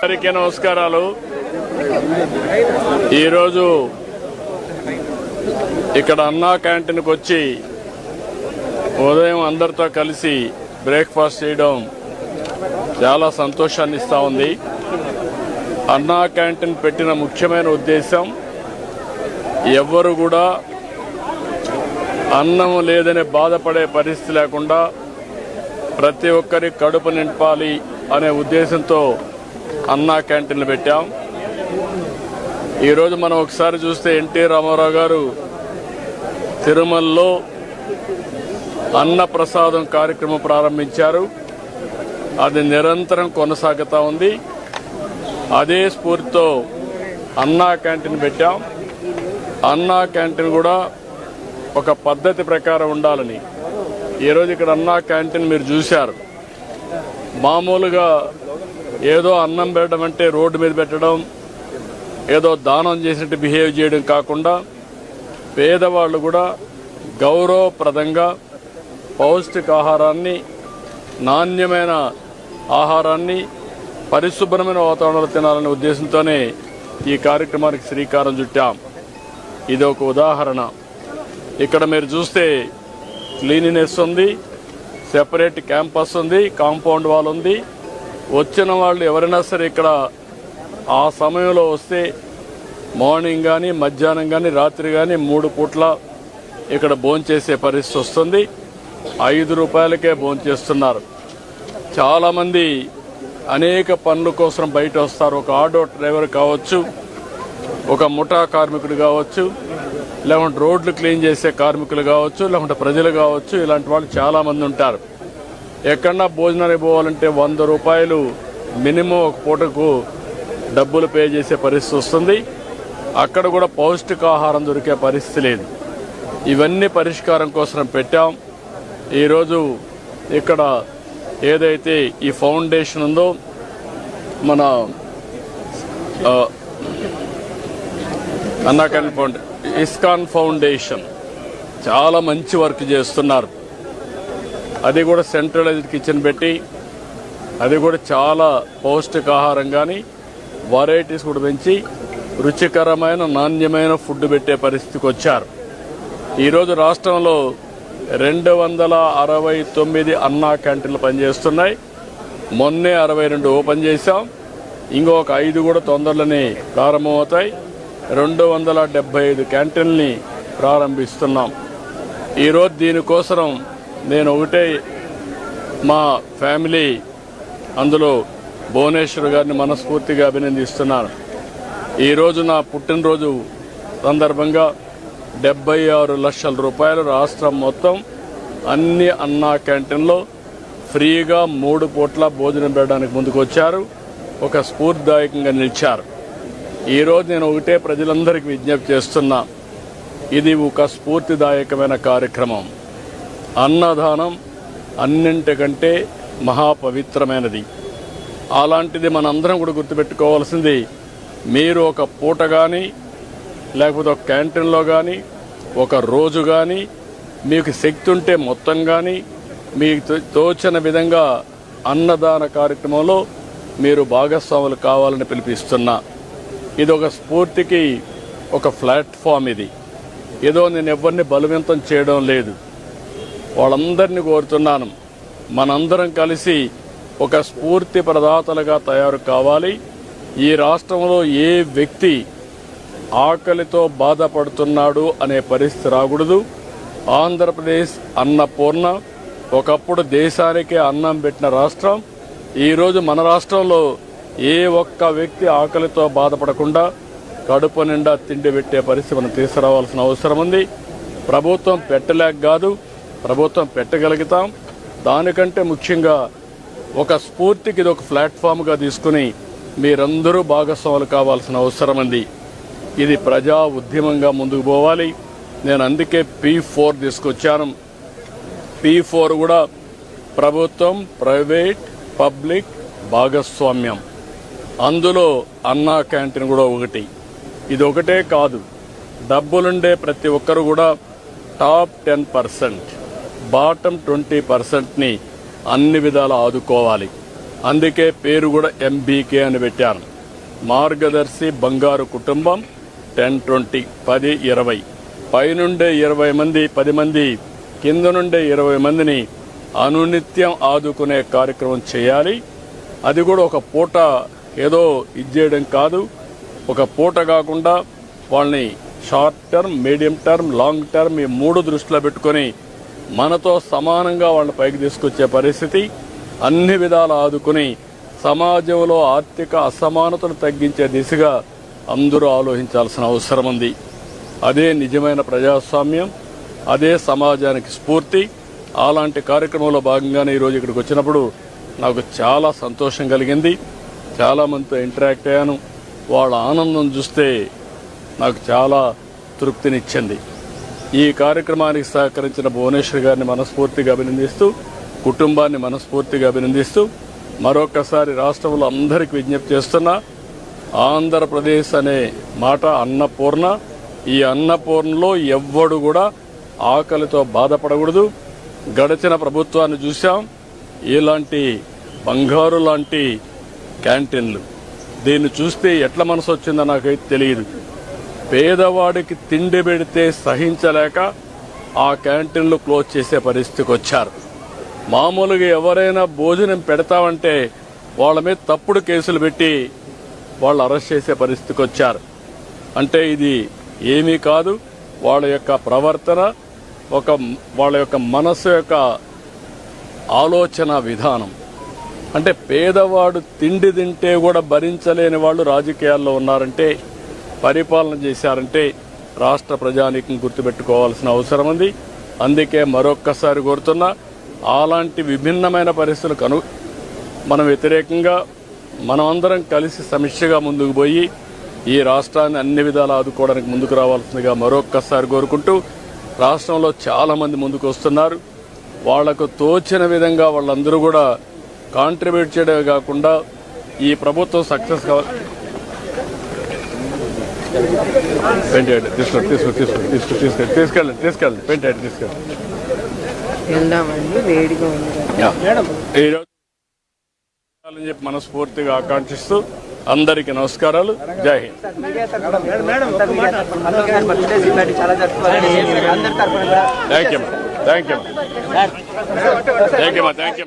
అందరికీ నమస్కారాలు. ఈరోజు ఇక్కడ అన్నా క్యాంటీన్కి వచ్చి ఉదయం అందరితో కలిసి బ్రేక్ఫాస్ట్ చేయడం చాలా సంతోషాన్ని ఇస్తూ ఉంది. అన్నా క్యాంటీన్ పెట్టిన ముఖ్యమైన ఉద్దేశం ఎవ్వరు కూడా అన్నం లేదని బాధపడే పరిస్థితి లేకుండా ప్రతి ఒక్కరి కడుపు నింపాలి అనే ఉద్దేశంతో అన్నా క్యాంటీన్లు పెట్టాం. ఈరోజు మనం ఒకసారి చూస్తే ఎన్టీ రామారావు గారు తిరుమలలో అన్న ప్రసాదం కార్యక్రమం ప్రారంభించారు. అది నిరంతరం కొనసాగుతూ ఉంది. అదే స్ఫూర్తితో అన్నా క్యాంటీన్ పెట్టాం. అన్నా క్యాంటీన్ కూడా ఒక పద్ధతి ప్రకారం ఉండాలని ఈరోజు ఇక్కడ అన్నా క్యాంటీన్ మీరు చూశారు. మామూలుగా ఏదో అన్నం పెట్టడం అంటే రోడ్డు మీద పెట్టడం, ఏదో దానం చేసినట్టు బిహేవ్ చేయడం కాకుండా పేదవాళ్ళు కూడా గౌరవప్రదంగా పౌష్టికాహారాన్ని, నాణ్యమైన ఆహారాన్ని పరిశుభ్రమైన వాతావరణంలో తినాలనే ఉద్దేశంతోనే ఈ కార్యక్రమానికి శ్రీకారం చుట్టాం. ఇది ఒక ఉదాహరణ. ఇక్కడ మీరు చూస్తే క్లీనినెస్ ఉంది, సెపరేట్ క్యాంపస్ ఉంది, కాంపౌండ్ వాల్ ఉంది. వచ్చిన వాళ్ళు ఎవరైనా సరే ఇక్కడ ఆ సమయంలో వస్తే మార్నింగ్ కానీ, మధ్యాహ్నం కానీ, రాత్రి కానీ 3 పూట్ల ఇక్కడ భోంచేసే పరిస్థితి వస్తుంది. 5 రూపాయలకే భోంచేస్తున్నారు. చాలామంది అనేక పనుల కోసం బయట వస్తారు. ఒక ఆటో డ్రైవర్ కావచ్చు, ఒక ముఠా కార్మికుడు కావచ్చు, లేకుంటే రోడ్లు క్లీన్ చేసే కార్మికులు కావచ్చు, లేకుంటే ప్రజలు కావచ్చు. ఇలాంటి వాళ్ళు చాలామంది ఉంటారు. ఎక్కడన్నా భోజనానికి పోవాలంటే 100 రూపాయలు మినిమం ఒక పూటకు డబ్బులు పే చేసే పరిస్థితి వస్తుంది. అక్కడ కూడా పౌష్టికాహారం దొరికే పరిస్థితి లేదు. ఇవన్నీ పరిష్కారం కోసం పెట్టాం. ఈరోజు ఇక్కడ ఏదైతే ఈ ఫౌండేషన్ ఉందో, మన అన్నా క్యాంటీన్ ఇస్కాన్ ఫౌండేషన్ చాలా మంచి వర్క్ చేస్తున్నారు. అది కూడా సెంట్రలైజ్డ్ కిచెన్ పెట్టి అది కూడా చాలా పౌష్టికాహారం కానీ వెరైటీస్ కూడా పెంచి రుచికరమైన, నాణ్యమైన ఫుడ్ పెట్టే పరిస్థితికి వచ్చారు. ఈరోజు రాష్ట్రంలో 269 అన్నా క్యాంటీన్లు పనిచేస్తున్నాయి. మొన్నే 62 ఓపెన్ చేశాం. ఇంకొక 5 కూడా తొందరలోనే ప్రారంభమవుతాయి. 275 క్యాంటీన్ని ప్రారంభిస్తున్నాం. ఈరోజు దీనికోసం నేను ఒకటే మా ఫ్యామిలీ, అందులో భువనేశ్వర్ గారిని మనస్ఫూర్తిగా అభినందిస్తున్నాను. ఈరోజు నా పుట్టినరోజు సందర్భంగా 76 లక్షల రూపాయలు రాష్ట్రం మొత్తం అన్ని అన్నా క్యాంటీన్లో ఫ్రీగా 3 పూట్ల భోజనం పెట్టడానికి ముందుకు వచ్చారు. ఒక స్ఫూర్తిదాయకంగా నిలిచారు. ఈరోజు నేను ఒకటే ప్రజలందరికీ విజ్ఞప్తి చేస్తున్నా, ఇది ఒక స్ఫూర్తిదాయకమైన కార్యక్రమం. అన్నదానం అన్నింటికంటే మహాపవిత్రమైనది. అలాంటిది మనందరం కూడా గుర్తుపెట్టుకోవాల్సింది, మీరు ఒక పూట కానీ, లేకపోతే ఒక క్యాంటీన్లో కానీ, ఒక రోజు కానీ, మీకు శక్తి ఉంటే మొత్తం కానీ, మీకు తోచిన విధంగా అన్నదాన కార్యక్రమంలో మీరు భాగస్వాములు కావాలని పిలిపిస్తున్నా. ఇది ఒక స్ఫూర్తికి ఒక ప్లాట్ఫామ్. ఇది ఏదో నేను ఎవరిని బలవంతం చేయడం లేదు. వాళ్ళందరినీ కోరుతున్నాను, మనందరం కలిసి ఒక స్ఫూర్తి ప్రదాతలుగా తయారు కావాలి. ఈ రాష్ట్రంలో ఏ వ్యక్తి ఆకలితో బాధపడుతున్నాడు అనే పరిస్థితి రాకూడదు. ఆంధ్రప్రదేశ్ అన్నపూర్ణ, ఒకప్పుడు దేశానికే అన్నం పెట్టిన రాష్ట్రం. ఈరోజు మన రాష్ట్రంలో ఏ ఒక్క వ్యక్తి ఆకలితో బాధపడకుండా కడుపు నిండా తిండి పెట్టే పరిస్థితి మనం తీసుకురావాల్సిన అవసరం ఉంది. ప్రభుత్వం పెట్టలేక కాదు, ప్రభుత్వం పెట్టగలుగుతాం. దానికంటే ముఖ్యంగా ఒక స్ఫూర్తికి ఇది ఒక ప్లాట్ఫామ్గా తీసుకుని మీరందరూ భాగస్వాములు కావాల్సిన అవసరం ఉంది. ఇది ప్రజా ఉద్యమంగా ముందుకు పోవాలి. నేను అందుకే P4 తీసుకొచ్చాను. P4 కూడా ప్రభుత్వం, ప్రైవేట్, పబ్లిక్ భాగస్వామ్యం. అందులో అన్నా క్యాంటీన్ కూడా ఒకటి. ఇది ఒకటే కాదు, డబ్బులుండే ప్రతి ఒక్కరు కూడా టాప్ 10%, బాటమ్ 20%ని అన్ని విధాలా ఆదుకోవాలి. అందుకే పేరు కూడా ఎంబీకే అని పెట్టాను. మార్గదర్శి బంగారు కుటుంబం 10-20 10-20 పైనుండే 20 మంది 10 మంది కింద నుండే 20 మందిని అనునిత్యం ఆదుకునే కార్యక్రమం చేయాలి. అది కూడా ఒక పూట ఏదో ఇచ్చేయడం కాదు. ఒక పూట కాకుండా వాళ్ళని short term, medium term, long term ఈ 3 దృష్టిలో పెట్టుకొని మనతో సమానంగా వాళ్ళని పైకి తీసుకొచ్చే పరిస్థితి, అన్ని విధాలు ఆదుకుని సమాజంలో ఆర్థిక అసమానతను తగ్గించే దిశగా అందరూ ఆలోచించాల్సిన అవసరం ఉంది. అదే నిజమైన ప్రజాస్వామ్యం, అదే సమాజానికి స్ఫూర్తి. అలాంటి కార్యక్రమంలో భాగంగానే ఈరోజు ఇక్కడికి వచ్చినప్పుడు నాకు చాలా సంతోషం కలిగింది. చాలామందితో ఇంటరాక్ట్ అయ్యాను. వాళ్ళ ఆనందం చూస్తే నాకు చాలా తృప్తినిచ్చింది. ఈ కార్యక్రమానికి సహకరించిన భువనేశ్వర్ గారిని మనస్ఫూర్తిగా అభినందిస్తూ, కుటుంబాన్ని మనస్ఫూర్తిగా అభినందిస్తూ మరొకసారి రాష్ట్రంలో అందరికీ విజ్ఞప్తి చేస్తున్నా, ఆంధ్రప్రదేశ్ అనే మాట అన్నపూర్ణ. ఈ అన్నపూర్ణలో ఎవ్వడు కూడా ఆకలితో బాధపడకూడదు. గడిచిన ప్రభుత్వాన్ని చూశాం, ఇలాంటి బంగారు లాంటి క్యాంటీన్లు. దీన్ని చూస్తే ఎట్లా మనసు వచ్చిందో నాకైతే తెలియదు. పేదవాడికి తిండి పెడితే సహించలేక ఆ క్యాంటీన్లు క్లోజ్ చేసే పరిస్థితికి వచ్చారు. మామూలుగా ఎవరైనా భోజనం పెడతామంటే వాళ్ళ మీద తప్పుడు కేసులు పెట్టి వాళ్ళు అరెస్ట్ చేసే పరిస్థితికి వచ్చారు. అంటే ఇది ఏమీ కాదు, వాళ్ళ యొక్క ప్రవర్తన, వాళ్ళ యొక్క మనసు యొక్క ఆలోచన విధానం. అంటే పేదవాడు తిండి తింటే కూడా భరించలేని వాళ్ళు రాజకీయాల్లో ఉన్నారంటే, పరిపాలన చేశారంటే రాష్ట్ర ప్రజానీకం గుర్తుపెట్టుకోవాల్సిన అవసరం ఉంది. అందుకే మరొక్కసారి కోరుతున్నా, అలాంటి విభిన్నమైన పరిస్థితులకు మనం వ్యతిరేకంగా మనమందరం కలిసి సమిష్టిగా ముందుకు పోయి ఈ రాష్ట్రాన్ని అన్ని విధాలు ఆదుకోవడానికి ముందుకు రావాల్సిందిగా మరొక్కసారి కోరుకుంటూ, రాష్ట్రంలో చాలా మంది ముందుకు వస్తున్నారు. వాళ్లకు తోచిన విధంగా వాళ్ళందరూ కూడా కాంట్రిబ్యూట్ చేయడమే కాకుండా ఈ ప్రభుత్వం సక్సెస్ కావాలి. పెంటేయండి, తీసుకెళ్ళండి పెంటేయండి, తీసుకెళ్ళండి. ఈరోజు చెప్పి మనస్ఫూర్తిగా ఆకాంక్షిస్తూ అందరికీ నమస్కారాలు. జై హింద్. Thank you.